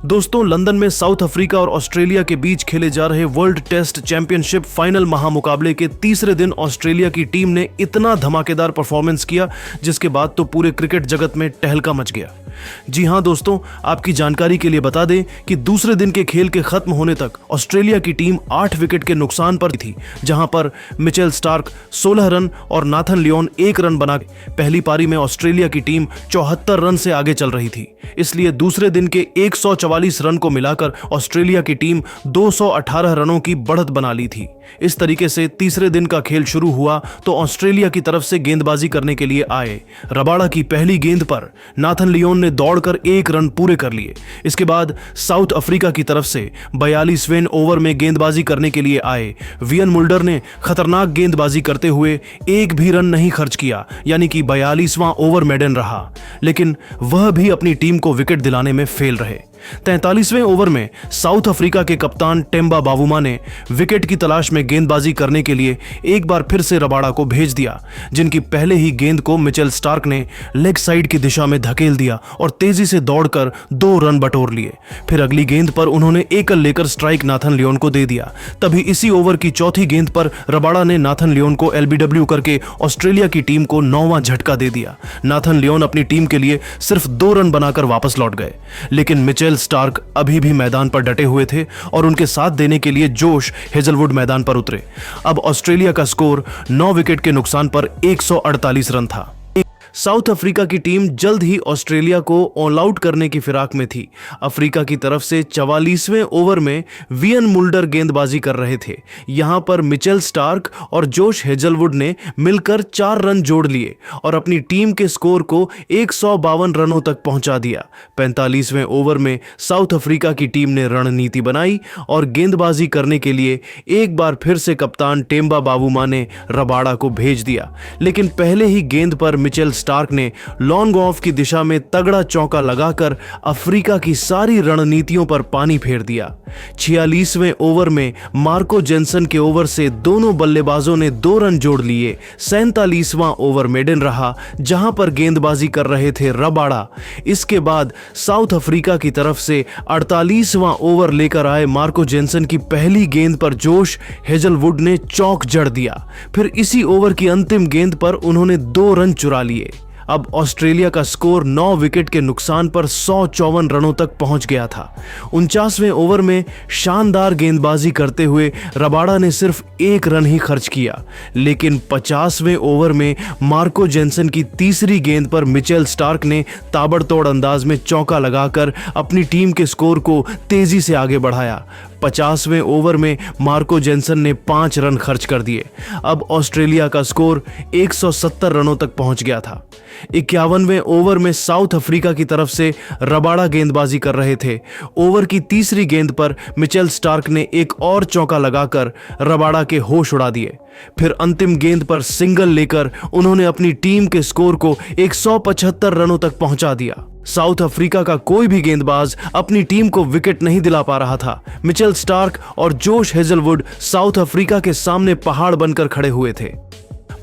दोस्तों, लंदन में south Africa और ऑस्ट्रेलिया के बीच खेले जा रहे वर्ल्ड टेस्ट चैंपियनशिप फाइनल महामुकाबले के तीसरे दिन ऑस्ट्रेलिया की टीम ने इतना धमाकेदार परफॉर्मेंस किया जिसके बाद तो पूरे क्रिकेट जगत में टहलका मच गया। जी हां दोस्तों, आपकी जानकारी के लिए बता दें कि दूसरे दिन के खेल के खत्म होने तक ऑस्ट्रेलिया की टीम 8 विकेट के नुकसान पर थी, जहां पर मिचेल स्टार्क 16 रन और नाथन लियोन 1 रन बना पहली पारी में ऑस्ट्रेलिया की टीम 74 रन से आगे चल रही थी। इसलिए दूसरे दिन के 144 रन को मिलाकर ऑस्ट्रेलिया की टीम 218 रनों की बढ़त बना ली थी। इस तरीके से तीसरे दिन का खेल शुरू हुआ तो ऑस्ट्रेलिया की तरफ से गेंदबाजी करने के लिए आए रबाड़ा की पहली गेंद पर नाथन लियोन ने दौड़कर 1 रन पूरे कर लिए। इसके बाद साउथ अफ्रीका की तरफ से 42वें ओवर में गेंदबाजी करने के लिए आए वियन मुल्डर ने खतरनाक गेंदबाजी करते हुए एक भी रन नहीं खर्च किया, यानी कि 42वां ओवर मेडन रहा, लेकिन वह भी अपनी टीम को विकेट दिलाने में फेल रहे। 43वें ओवर में साउथ अफ्रीका के कप्तान टेम्बा बावुमा ने विकेट की तलाश में गेंदबाजी करने के लिए एक बार फिर से रबाड़ा को भेज दिया, जिनकी पहले ही गेंद को मिचेल स्टार्क ने लेग साइड की दिशा में धकेल दिया और तेजी से दौड़कर 2 रन बटोर लिए। फिर अगली गेंद पर उन्होंने एकल लेकर स्ट्राइक नाथन लियोन को दे दिया। तभी इसी ओवर की चौथी गेंद पर रबाड़ा ने नाथन लियोन को एलबीडब्ल्यू करके ऑस्ट्रेलिया की टीम को 9वां झटका दे दिया। नाथन लियोन अपनी टीम के लिए सिर्फ 2 रन बनाकर वापस लौट गए, लेकिन मिचेल स्टार्क अभी भी मैदान पर डटे हुए थे और उनके साथ देने के लिए जोश हेजलवुड मैदान पर उतरे। अब ऑस्ट्रेलिया का स्कोर 9 विकेट के नुकसान पर 148 रन था। साउथ अफ्रीका की टीम जल्द ही ऑस्ट्रेलिया को ऑल आउट करने की फिराक में थी। अफ्रीका की तरफ से 44वें ओवर में वियन मुल्डर गेंदबाजी कर रहे थे। यहां पर मिचेल स्टार्क और जोश हेजलवुड ने मिलकर 4 रन जोड़ लिए और अपनी टीम के स्कोर को 152 रनों तक पहुंचा दिया। 45वें ओवर में साउथ अफ्रीका की टीम ने रणनीति बनाई और गेंदबाजी करने के लिए एक बार फिर से कप्तान टेम्बा बावुमा ने रबाड़ा को भेज दिया, लेकिन पहले ही गेंद पर मिचेल स्टार्क ने लॉन्ग ऑफ की दिशा में तगड़ा चौका लगाकर अफ्रीका की सारी रणनीतियों पर पानी फेर दिया। 46वें ओवर में मार्को जेनसन के ओवर से दोनों बल्लेबाजों ने 2 रन जोड़ लिए। 47वां ओवर मेडन रहा, जहां पर गेंदबाजी कर रहे थे रबाड़ा। इसके बाद साउथ अफ्रीका की तरफ से 48वां ओवर लेकर आए मार्को जेनसन की पहली गेंद पर जोश हेजलवुड ने चौक जड़ दिया। फिर इसी ओवर की अंतिम गेंद पर उन्होंने 2 रन चुरा लिए। अब ऑस्ट्रेलिया का स्कोर 9 विकेट के नुकसान पर 154 रनों तक पहुंच गया था। 49वें ओवर में शानदार गेंदबाजी करते हुए रबाड़ा ने सिर्फ 1 रन ही खर्च किया, लेकिन 50वें ओवर में मार्को जेनसन की तीसरी गेंद पर मिचेल स्टार्क ने ताबड़तोड़ अंदाज में चौका लगाकर अपनी टीम के स्कोर को तेजी से आगे बढ़ाया। 50वें ओवर में मार्को जेनसन ने 5 रन खर्च कर दिए। अब ऑस्ट्रेलिया का स्कोर 170 रनों तक पहुंच गया था। 51वें ओवर में साउथ अफ्रीका की तरफ से रबाड़ा गेंदबाजी कर रहे थे। ओवर की तीसरी गेंद पर मिचेल स्टार्क ने एक और चौका लगाकर रबाड़ा के होश उड़ा दिए। फिर अंतिम गेंद पर सिंगल लेकर उन्होंने अपनी टीम के स्कोर को 175 रनों तक पहुंचा दिया। साउथ अफ्रीका का कोई भी गेंदबाज अपनी टीम को विकेट नहीं दिला पा रहा था। मिचेल स्टार्क और जोश हेजलवुड साउथ अफ्रीका के सामने पहाड़ बनकर खड़े हुए थे।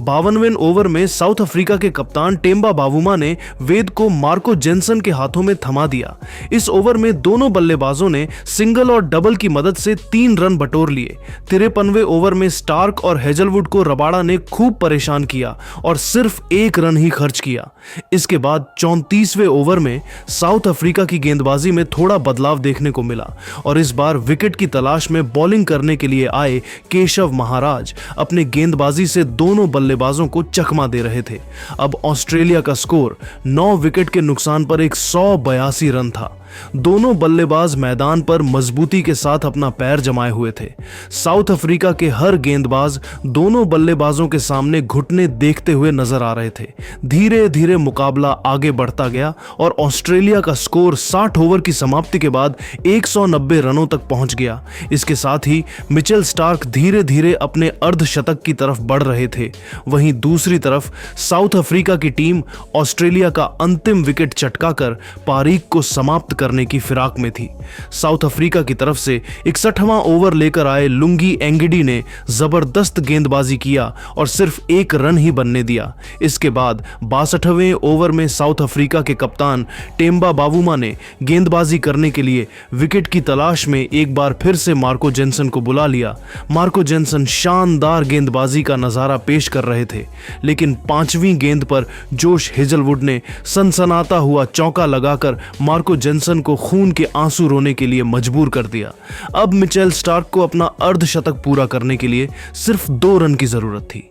52वें ओवर में साउथ अफ्रीका के कप्तान टेम्बा बावुमा ने गेंद को मार्को जेनसन के हाथों में थमा दिया। इस ओवर में दोनों बल्लेबाजों ने सिंगल और डबल की मदद से 3 रन बटोर लिए। 53वें ओवर में स्टार्क और हेजलवुड को रबाड़ा ने खूब परेशान किया और सिर्फ 1 रन ही खर्च किया। इसके बाद 34वें ओवर में साउथ अफ्रीका की गेंदबाजी में थोड़ा बदलाव देखने को मिला और इस बार विकेट की तलाश में बॉलिंग करने के लिए आए केशव महाराज अपने गेंदबाजी से दोनों बल्लेबाजों को चकमा दे रहे थे। अब ऑस्ट्रेलिया का स्कोर 9 विकेट के नुकसान पर 182 रन था। दोनों बल्लेबाज मैदान पर मजबूती के साथ अपना पैर जमाए हुए थे। साउथ अफ्रीका के हर गेंदबाज दोनों बल्लेबाजों के सामने घुटने देखते हुए नजर आ रहे थे। धीरे धीरे मुकाबला आगे बढ़ता गया और ऑस्ट्रेलिया का स्कोर 60 ओवर की समाप्ति के बाद 190 रनों तक पहुंच गया। इसके साथ ही मिचेल स्टार्क धीरे धीरे अपने अर्धशतक की तरफ बढ़ रहे थे। वहीं दूसरी तरफ साउथ अफ्रीका की टीम ऑस्ट्रेलिया का अंतिम विकेट चटकाकर पारीख को समाप्त करने की फिराक में थी। साउथ अफ्रीका की तरफ से 61वां ओवर लेकर आए लुंगी एंगिडी ने जबरदस्त गेंदबाजी किया और सिर्फ 1 रन ही बनने दिया। इसके बाद 62वें ओवर में साउथ अफ्रीका के कप्तान टेम्बा बावुमा ने गेंदबाजी करने के लिए विकेट की तलाश में एक बार फिर से मार्को जेनसन को बुला लिया। मार्को जेनसन शानदार गेंदबाजी का नजारा पेश कर रहे थे, लेकिन 5वीं गेंद पर जोश हेजलवुड ने सनसनाता हुआ चौका लगाकर मार्को जेनसन को खून के आंसू रोने के लिए मजबूर कर दिया। अब मिचेल स्टार्क को अपना अर्धशतक पूरा करने के लिए सिर्फ 2 रन की जरूरत थी।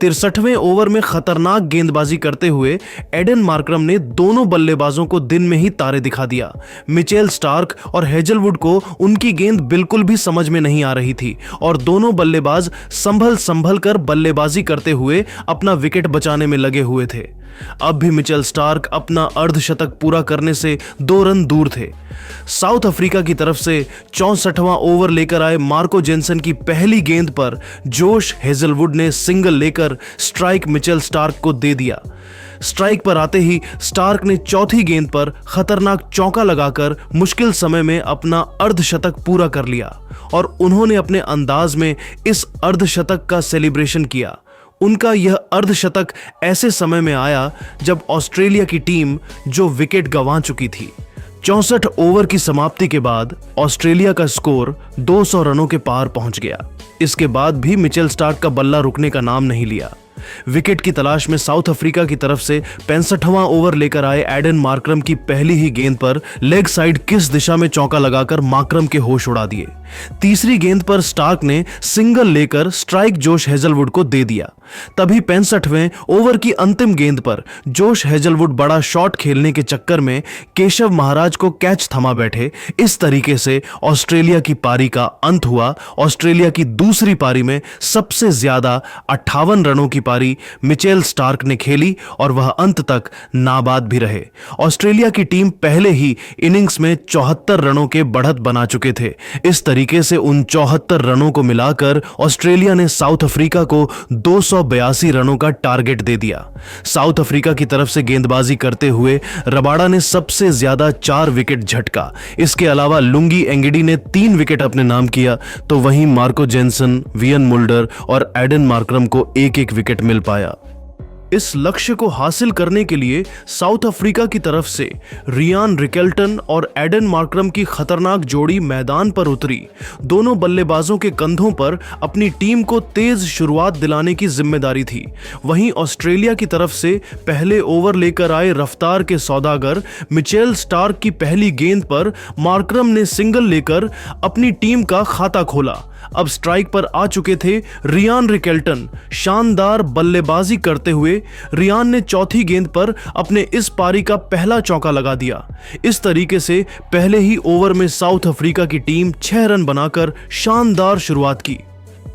63वें ओवर में खतरनाक गेंदबाजी करते हुए एडन मार्करम ने दोनों बल्लेबाजों को दिन में ही तारे दिखा दिया। मिचेल स्टार्क और हेजलवुड को उनकी गेंद बिल्कुल भी समझ में नहीं आ रही थी और दोनों बल्लेबाज संभल कर बल्लेबाजी करते हुए अपना विकेट बचाने में लगे हुए थे। अब भी मिचेल स्टार्क अपना अर्धशतक पूरा करने से 2 रन दूर थे। साउथ अफ्रीका की तरफ से 64वां ओवर लेकर आए मार्को जेनसन की पहली गेंद पर जोश हेजलवुड ने सिंगल लेकर स्ट्राइक मिचेल स्टार्क को दे दिया। स्ट्राइक पर आते ही स्टार्क ने चौथी गेंद पर खतरनाक चौका लगाकर मुश्किल समय में अपना अर्धशतक पूरा कर लिया और उन्होंने अपने अंदाज में इस अर्धशतक का सेलिब्रेशन किया। उनका यह अर्धशतक ऐसे समय में आया जब ऑस्ट्रेलिया की टीम जो विकेट गंवा चुकी थी। 64 ओवर की समाप्ति के बाद ऑस्ट्रेलिया का स्कोर 200 रनों के पार पहुंच गया। इसके बाद भी मिचेल स्टार्क का बल्ला रुकने का नाम नहीं लिया। विकेट की तलाश में साउथ अफ्रीका की तरफ से 65वां ओवर लेकर आए एडन मार्करम की पहली ही गेंद पर लेग साइड किस दिशा में चौका लगाकर मार्करम के होश उड़ा दिए। तीसरी गेंद पर स्टार्क ने सिंगल लेकर स्ट्राइक जोश हेजलवुड को दे दिया। तभी 65वें ओवर की अंतिम गेंद पर जोश हेजलवुड बड़ा शॉट खेलने के चक्कर में केशव महाराज को कैच थमा बैठे। इस तरीके से ऑस्ट्रेलिया की पारी का अंत हुआ। ऑस्ट्रेलिया की दूसरी पारी में सबसे ज्यादा 58 रनों की पारी मिचेल स्टार्क ने खेली और वह अंत तक नाबाद भी रहे। ऑस्ट्रेलिया की टीम पहले ही इनिंग्स में 74 रनों के बढ़त बना चुके थे। इस तरीके से उन 74 रनों को मिलाकर ऑस्ट्रेलिया ने साउथ अफ्रीका को 282 रनों का टारगेट दे दिया। साउथ अफ्रीका की तरफ से गेंदबाजी करते हुए रबाडा ने सबसे ज्यादा 4 विकेट झटका। इसके अलावा लुंगी एंगिडी ने 3 विकेट अपने नाम किया, तो वहीं मार्को जेनसन, वियन मुल्डर और एडन मार्करम को एक विकेट मिल पाया। इस लक्ष्य को हासिल करने के लिए साउथ अफ्रीका की तरफ से रियान रिकेल्टन और एडन मार्करम की खतरनाक जोड़ी मैदान पर उतरी। दोनों बल्लेबाजों के कंधों पर अपनी टीम को तेज शुरुआत दिलाने की जिम्मेदारी थी। वहीं ऑस्ट्रेलिया की तरफ से पहले ओवर लेकर आए रफ्तार के सौदागर मिचेल स्टार्क की पहली गेंद पर मार्करम ने सिंगल लेकर अपनी टीम का खाता खोला। अब स्ट्राइक पर आ चुके थे रियान रिकेल्टन। शानदार बल्लेबाजी करते हुए रियान ने चौथी गेंद पर अपने इस पारी का पहला चौका लगा दिया। इस तरीके से पहले ही ओवर में साउथ अफ्रीका की टीम 6 रन बनाकर शानदार शुरुआत की।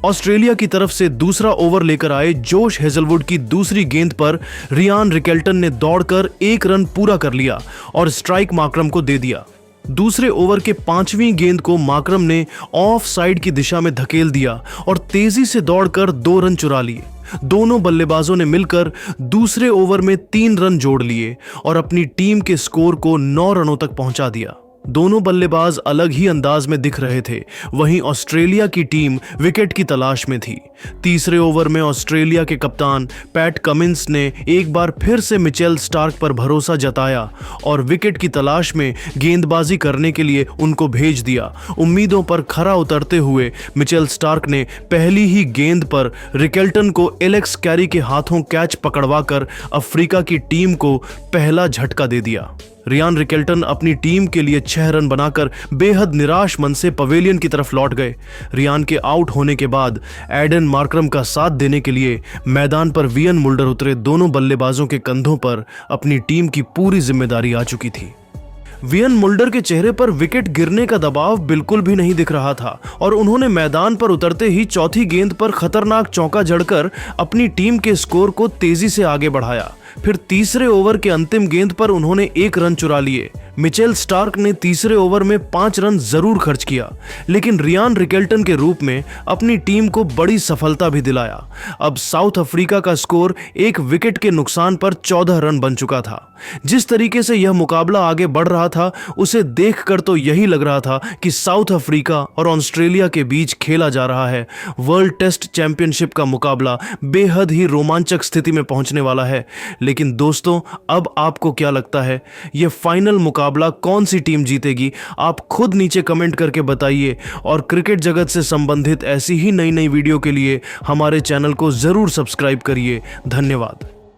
ऑस्ट्रेलिया की तरफ से दूसरा ओवर लेकर आए जोश हेजलवुड की दूसरी गेंद पर रियान रिकेल्टन ने दौड़कर 1 रन पूरा कर लिया और स्ट्राइक मार्करम को दे दिया। दूसरे ओवर के 5वीं गेंद को मार्करम ने ऑफ साइड की दिशा में धकेल दिया और तेजी से दौड़कर 2 रन चुरा लिए। दोनों बल्लेबाजों ने मिलकर दूसरे ओवर में 3 रन जोड़ लिए और अपनी टीम के स्कोर को 9 रनों तक पहुंचा दिया। दोनों बल्लेबाज अलग ही अंदाज में दिख रहे थे। वहीं ऑस्ट्रेलिया की टीम विकेट की तलाश में थी। तीसरे ओवर में ऑस्ट्रेलिया के कप्तान पैट कमिंस ने एक बार फिर से मिचेल स्टार्क पर भरोसा जताया और विकेट की तलाश में गेंदबाजी करने के लिए उनको भेज दिया। उम्मीदों पर खरा उतरते हुए मिचेल स्टार्क ने पहली ही गेंद पर रिकेल्टन को एलेक्स कैरी के हाथों कैच पकड़वाकर अफ्रीका की टीम को पहला झटका दे दिया। रियान रिकेल्टन अपनी टीम के लिए 6 रन बनाकर बेहद निराश मन से पवेलियन की तरफ लौट गए। रियान के आउट होने के बाद एडन मार्करम का साथ देने के लिए मैदान पर वियन मुल्डर उतरे। दोनों बल्लेबाजों के कंधों पर अपनी टीम की पूरी जिम्मेदारी आ चुकी थी। वियन मुल्डर के चेहरे पर विकेट गिरने का दबाव बिल्कुल भी नहीं दिख रहा था और उन्होंने मैदान पर उतरते ही चौथी गेंद पर खतरनाक चौका जड़कर अपनी टीम के स्कोर को तेजी से आगे बढ़ाया। फिर तीसरे ओवर के अंतिम गेंद पर उन्होंने 1 रन चुरा लिए। मिचेल स्टार्क ने तीसरे ओवर में 5 रन जरूर खर्च किया, लेकिन रियान रिकेल्टन के रूप में अपनी टीम को बड़ी सफलता भी दिलाया। अब साउथ अफ्रीका का स्कोर 1 विकेट के नुकसान पर 14 रन बन चुका था। जिस तरीके से यह मुकाबला आगे बढ़ रहा था, उसे देखकर तो यही लग रहा था कि साउथ अफ्रीका और ऑस्ट्रेलिया के बीच खेला जा रहा है वर्ल्ड टेस्ट चैंपियनशिप का मुकाबला बेहद ही रोमांचक स्थिति में पहुंचने वाला है। लेकिन दोस्तों, अब आपको क्या लगता है, यह फाइनल मुकाबला कौन सी टीम जीतेगी? आप खुद नीचे कमेंट करके बताइए और क्रिकेट जगत से संबंधित ऐसी ही नई नई वीडियो के लिए हमारे चैनल को जरूर सब्सक्राइब करिए। धन्यवाद।